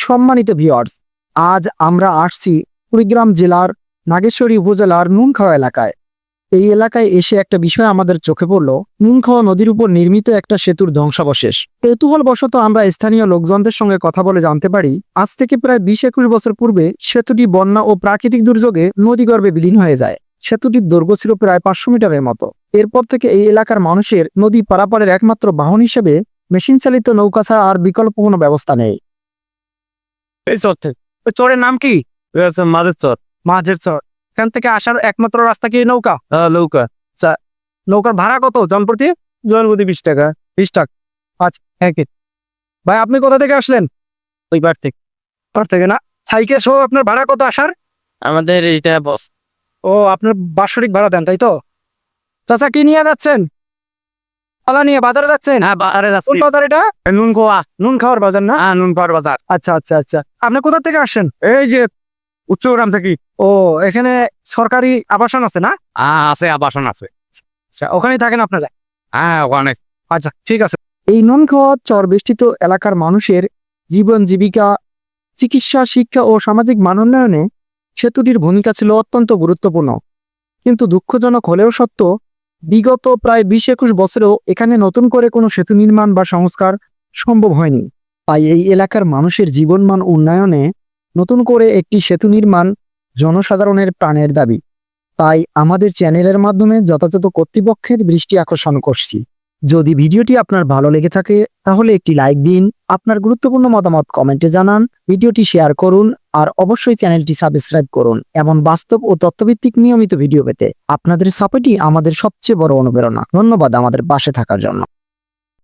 সম্মানিত ভিউয়ার্স, আজ আমরা আসছি কুড়িগ্রাম জেলার নাগেশ্বরী উপজেলার নুনখাওয়া এলাকায়। এই এলাকায় এসে একটা বিষয় আমাদের চোখে পড়ল, নুনখাওয়া নদীর উপর নির্মিত একটা সেতুর ধ্বংসাবশেষ। কৌতূহলবশত আমরা স্থানীয় লোকজনদের সঙ্গে কথা বলে জানতে পারি, আজ থেকে প্রায় 20-21 বছর পূর্বে সেতুটি বন্যা ও প্রাকৃতিক দুর্যোগে নদীগর্ভে বিলীন হয়ে যায়। সেতুটির দৈর্ঘ্য ছিল প্রায় 500 মিটারের মতো। এরপর থেকে এই এলাকার মানুষের নদী পারাপারের একমাত্র বাহন হিসেবে মেশিন চালিত নৌকা ছাড়া আর বিকল্প কোনো ব্যবস্থা নেই। এই চর থেকে ওই চরের নাম কি? মাঝের চর। মাঝের চর। এখান থেকে আসার একমাত্র রাস্তা কি নৌকা? নৌকা। আচ্ছা, নৌকার ভাড়া কত জনপ্রতি? জনপ্রতি 20 টাকা। 20 টাকা। আচ্ছা, একই। ভাই আপনি কোথা থেকে আসলেন? ওই পার থেকে। পার থেকে না? সাইকেল সহ আপনার ভাড়া কত আসার? আমাদের এটা বস। ও, আপনার বাৎসরিক ভাড়া দেন তাই তো? চাচা কি নিয়ে যাচ্ছেন? পালা নিয়ে বাজারে যাচ্ছেন? হ্যাঁ, বাজারে যাচ্ছি। কোন বাজার এটা? নুনখোয়া। নুন খাওয়ার বাজার না? হ্যাঁ, নুনপাড় বাজার। আচ্ছা আচ্ছা আচ্ছা। আপনি কোথা থেকে আসছেন? এই যে উচ্চগ্রাম থেকে। ও, এখানে সরকারি আবাসন আছে না? হ্যাঁ, আছে, আবাসন আছে। আচ্ছা, ওখানেই থাকেন আপনারা? হ্যাঁ, ওখানে। আচ্ছা, ঠিক আছে। এই নুনখাওয়া চর বেষ্টিত এলাকার মানুষের জীবন জীবিকা, চিকিৎসা, শিক্ষা ও সামাজিক মানোন্নয়নে সেতুটির ভূমিকা ছিল অত্যন্ত গুরুত্বপূর্ণ। কিন্তু দুঃখজনক হলেও সত্য, বিগত প্রায় 20-21 বছরেও এখানে নতুন করে কোনো সেতু নির্মাণ বা সংস্কার সম্ভব হয়নি। তাই এই এলাকার মানুষের জীবনমান উন্নয়নে নতুন করে একটি সেতু নির্মাণ জনসাধারণের প্রাণের দাবি। তাই আমাদের চ্যানেলের মাধ্যমে যথাযথ কর্তৃপক্ষের দৃষ্টি আকর্ষণ করছি। যদি ভিডিওটি আপনার ভালো লেগে থাকে তাহলে একটি লাইক দিন, আপনার গুরুত্বপূর্ণ মতামত কমেন্টে জানান, ভিডিওটি শেয়ার করুন আর অবশ্যই চ্যানেলটি সাবস্ক্রাইব করুন। এমন বাস্তব ও তথ্যভিত্তিক নিয়মিত ভিডিও পেতে আপনাদের সাপোর্টই আমাদের সবচেয়ে বড় অনুপ্রেরণা। ধন্যবাদ আমাদের পাশে থাকার জন্য।